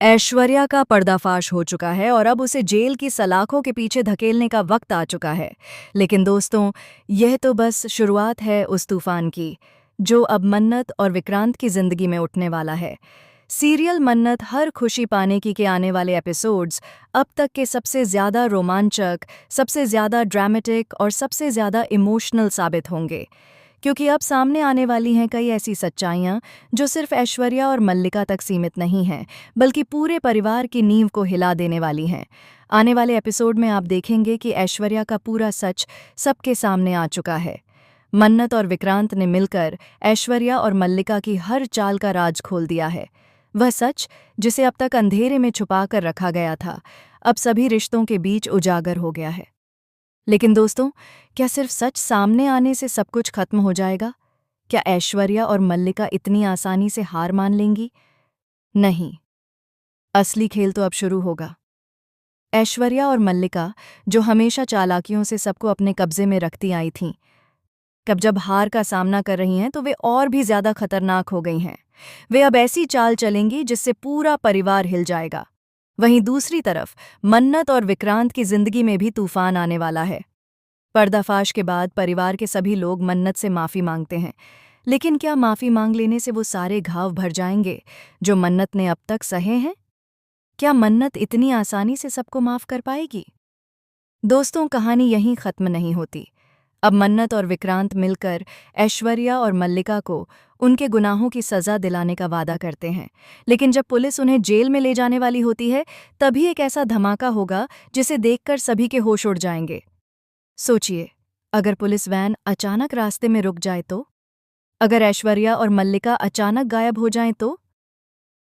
ऐश्वर्या का पर्दाफाश हो चुका है और अब उसे जेल की सलाखों के पीछे धकेलने का वक्त आ चुका है। लेकिन दोस्तों, यह तो बस शुरुआत है उस तूफान की, जो अब मन्नत और विक्रांत की जिंदगी में उठने वाला है। सीरियल मन्नत हर खुशी पाने की के आने वाले एपिसोड्स अब तक के सबसे ज्यादा रोमांचक, सबसे ज्यादा ड्रामेटिक और सबसे ज्यादा इमोशनल साबित होंगे। क्योंकि अब सामने आने वाली हैं कई ऐसी सच्चाइयां जो सिर्फ ऐश्वर्या और मल्लिका तक सीमित नहीं हैं, बल्कि पूरे परिवार की नींव को हिला देने वाली हैं। आने वाले एपिसोड में आप देखेंगे कि ऐश्वर्या का पूरा सच सबके सामने आ चुका है। मन्नत और विक्रांत ने मिलकर ऐश्वर्या और मल्लिका की हर चाल का राज खोल दिया है। वह सच जिसे अब तक अंधेरे में छुपा कर रखा गया था, अब सभी रिश्तों के बीच उजागर हो गया है। लेकिन दोस्तों, क्या सिर्फ सच सामने आने से सब कुछ खत्म हो जाएगा? क्या ऐश्वर्या और मल्लिका इतनी आसानी से हार मान लेंगी? नहीं, असली खेल तो अब शुरू होगा। ऐश्वर्या और मल्लिका, जो हमेशा चालाकियों से सबको अपने कब्जे में रखती आई थीं, कब जब हार का सामना कर रही हैं तो वे और भी ज्यादा खतरनाक हो गई हैं। वे अब ऐसी चाल चलेंगी जिससे पूरा परिवार हिल जाएगा। वहीं दूसरी तरफ मन्नत और विक्रांत की जिंदगी में भी तूफान आने वाला है। पर्दाफाश के बाद परिवार के सभी लोग मन्नत से माफी मांगते हैं, लेकिन क्या माफी मांग लेने से वो सारे घाव भर जाएंगे जो मन्नत ने अब तक सहे हैं? क्या मन्नत इतनी आसानी से सबको माफ कर पाएगी? दोस्तों, कहानी यहीं खत्म नहीं होती। अब मन्नत और विक्रांत मिलकर ऐश्वर्या और मल्लिका को उनके गुनाहों की सजा दिलाने का वादा करते हैं। लेकिन जब पुलिस उन्हें जेल में ले जाने वाली होती है, तभी एक ऐसा धमाका होगा जिसे देखकर सभी के होश उड़ जाएंगे। सोचिए, अगर पुलिस वैन अचानक रास्ते में रुक जाए तो? अगर ऐश्वर्या और मल्लिका अचानक गायब हो जाएं तो?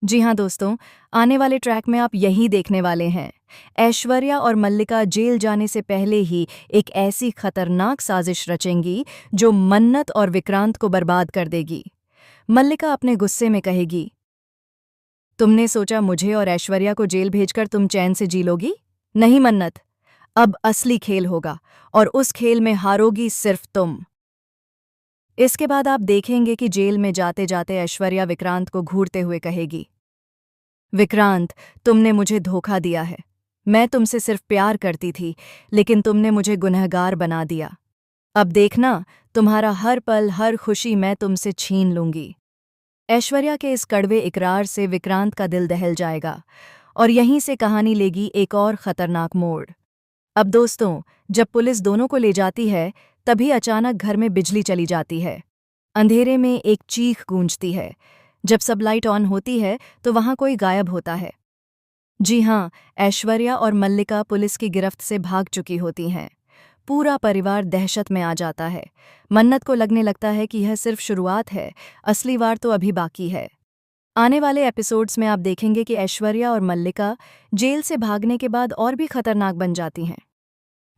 जी हाँ दोस्तों, आने वाले ट्रैक में आप यही देखने वाले हैं। ऐश्वर्या और मल्लिका जेल जाने से पहले ही एक ऐसी खतरनाक साजिश रचेंगी जो मन्नत और विक्रांत को बर्बाद कर देगी। मल्लिका अपने गुस्से में कहेगी, तुमने सोचा मुझे और ऐश्वर्या को जेल भेजकर तुम चैन से जी लोगी? नहीं मन्नत, अब असली खेल होगा और उस खेल में हारोगी सिर्फ तुम। इसके बाद आप देखेंगे कि जेल में जाते जाते ऐश्वर्या विक्रांत को घूरते हुए कहेगी, विक्रांत, तुमने मुझे धोखा दिया है। मैं तुमसे सिर्फ प्यार करती थी, लेकिन तुमने मुझे गुनहगार बना दिया। अब देखना, तुम्हारा हर पल, हर खुशी मैं तुमसे छीन लूंगी। ऐश्वर्या के इस कड़वे इकरार से विक्रांत का दिल दहल जाएगा और यहीं से कहानी लेगी एक और खतरनाक मोड़। अब दोस्तों, जब पुलिस दोनों को ले जाती है, तभी अचानक घर में बिजली चली जाती है। अंधेरे में एक चीख गूंजती है। जब सब लाइट ऑन होती है तो वहां कोई गायब होता है। जी हाँ, ऐश्वर्या और मल्लिका पुलिस की गिरफ्त से भाग चुकी होती हैं। पूरा परिवार दहशत में आ जाता है। मन्नत को लगने लगता है कि यह सिर्फ शुरुआत है, असली वार तो अभी बाकी है। आने वाले एपिसोड्स में आप देखेंगे कि ऐश्वर्या और मल्लिका जेल से भागने के बाद और भी खतरनाक बन जाती हैं।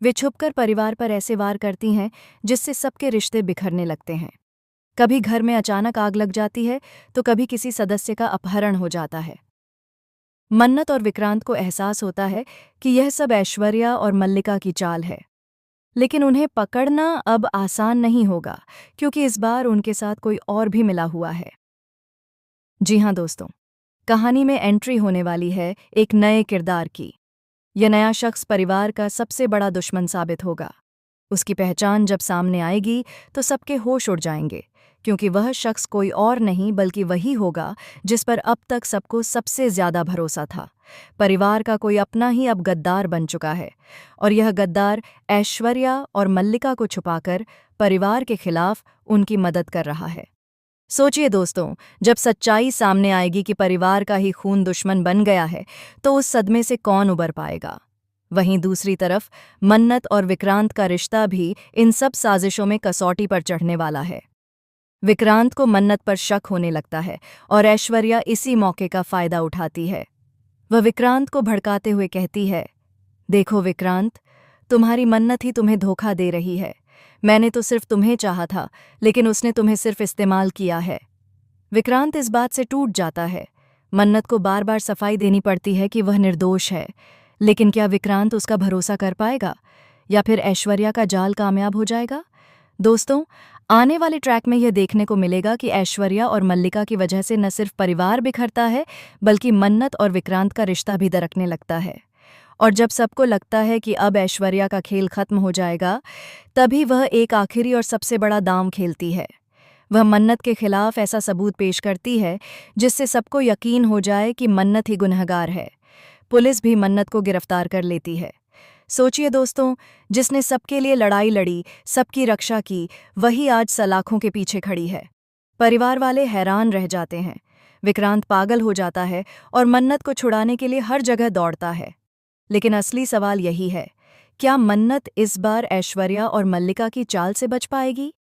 वे छुपकर परिवार पर ऐसे वार करती हैं जिससे सबके रिश्ते बिखरने लगते हैं। कभी घर में अचानक आग लग जाती है तो कभी किसी सदस्य का अपहरण हो जाता है। मन्नत और विक्रांत को एहसास होता है कि यह सब ऐश्वर्या और मल्लिका की चाल है, लेकिन उन्हें पकड़ना अब आसान नहीं होगा, क्योंकि इस बार उनके साथ कोई और भी मिला हुआ है। जी हाँ दोस्तों, कहानी में एंट्री होने वाली है एक नए किरदार की। यह नया शख्स परिवार का सबसे बड़ा दुश्मन साबित होगा। उसकी पहचान जब सामने आएगी तो सबके होश उड़ जाएंगे, क्योंकि वह शख्स कोई और नहीं बल्कि वही होगा जिस पर अब तक सबको सबसे ज्यादा भरोसा था। परिवार का कोई अपना ही अब गद्दार बन चुका है, और यह गद्दार ऐश्वर्या और मल्लिका को छुपाकर परिवार के खिलाफ उनकी मदद कर रहा है। सोचिए दोस्तों, जब सच्चाई सामने आएगी कि परिवार का ही खून दुश्मन बन गया है, तो उस सदमे से कौन उबर पाएगा? वहीं दूसरी तरफ मन्नत और विक्रांत का रिश्ता भी इन सब साजिशों में कसौटी पर चढ़ने वाला है। विक्रांत को मन्नत पर शक होने लगता है और ऐश्वर्या इसी मौके का फायदा उठाती है। वह विक्रांत को भड़काते हुए कहती है, देखो विक्रांत, तुम्हारी मन्नत ही तुम्हें धोखा दे रही है। मैंने तो सिर्फ तुम्हें चाहा था, लेकिन उसने तुम्हें सिर्फ इस्तेमाल किया है। विक्रांत इस बात से टूट जाता है। मन्नत को बार बार सफाई देनी पड़ती है कि वह निर्दोष है, लेकिन क्या विक्रांत उसका भरोसा कर पाएगा, या फिर ऐश्वर्या का जाल कामयाब हो जाएगा? दोस्तों, आने वाले ट्रैक में यह देखने को मिलेगा कि ऐश्वर्या और मल्लिका की वजह से न सिर्फ परिवार बिखरता है, बल्कि मन्नत और विक्रांत का रिश्ता भी दरकने लगता है। और जब सबको लगता है कि अब ऐश्वर्या का खेल खत्म हो जाएगा, तभी वह एक आखिरी और सबसे बड़ा दांव खेलती है। वह मन्नत के खिलाफ ऐसा सबूत पेश करती है जिससे सबको यकीन हो जाए कि मन्नत ही गुनहगार है। पुलिस भी मन्नत को गिरफ्तार कर लेती है। सोचिए दोस्तों, जिसने सबके लिए लड़ाई लड़ी, सबकी रक्षा की, वही आज सलाखों के पीछे खड़ी है। परिवार वाले हैरान रह जाते हैं। विक्रांत पागल हो जाता है और मन्नत को छुड़ाने के लिए हर जगह दौड़ता है। लेकिन असली सवाल यही है, क्या मन्नत इस बार ऐश्वर्या और मल्लिका की चाल से बच पाएगी?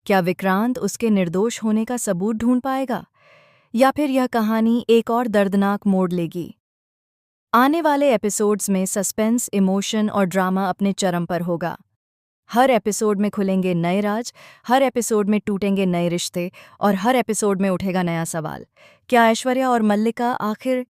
क्या विक्रांत उसके निर्दोष होने का सबूत ढूंढ पाएगा, या फिर यह कहानी एक और दर्दनाक मोड़ लेगी? आने वाले एपिसोड्स में सस्पेंस, इमोशन और ड्रामा अपने चरम पर होगा। हर एपिसोड में खुलेंगे नए राज, हर एपिसोड में टूटेंगे नए रिश्ते और हर एपिसोड में उठेगा नया सवाल। क्या ऐश्वर्या और मल्लिका आखिर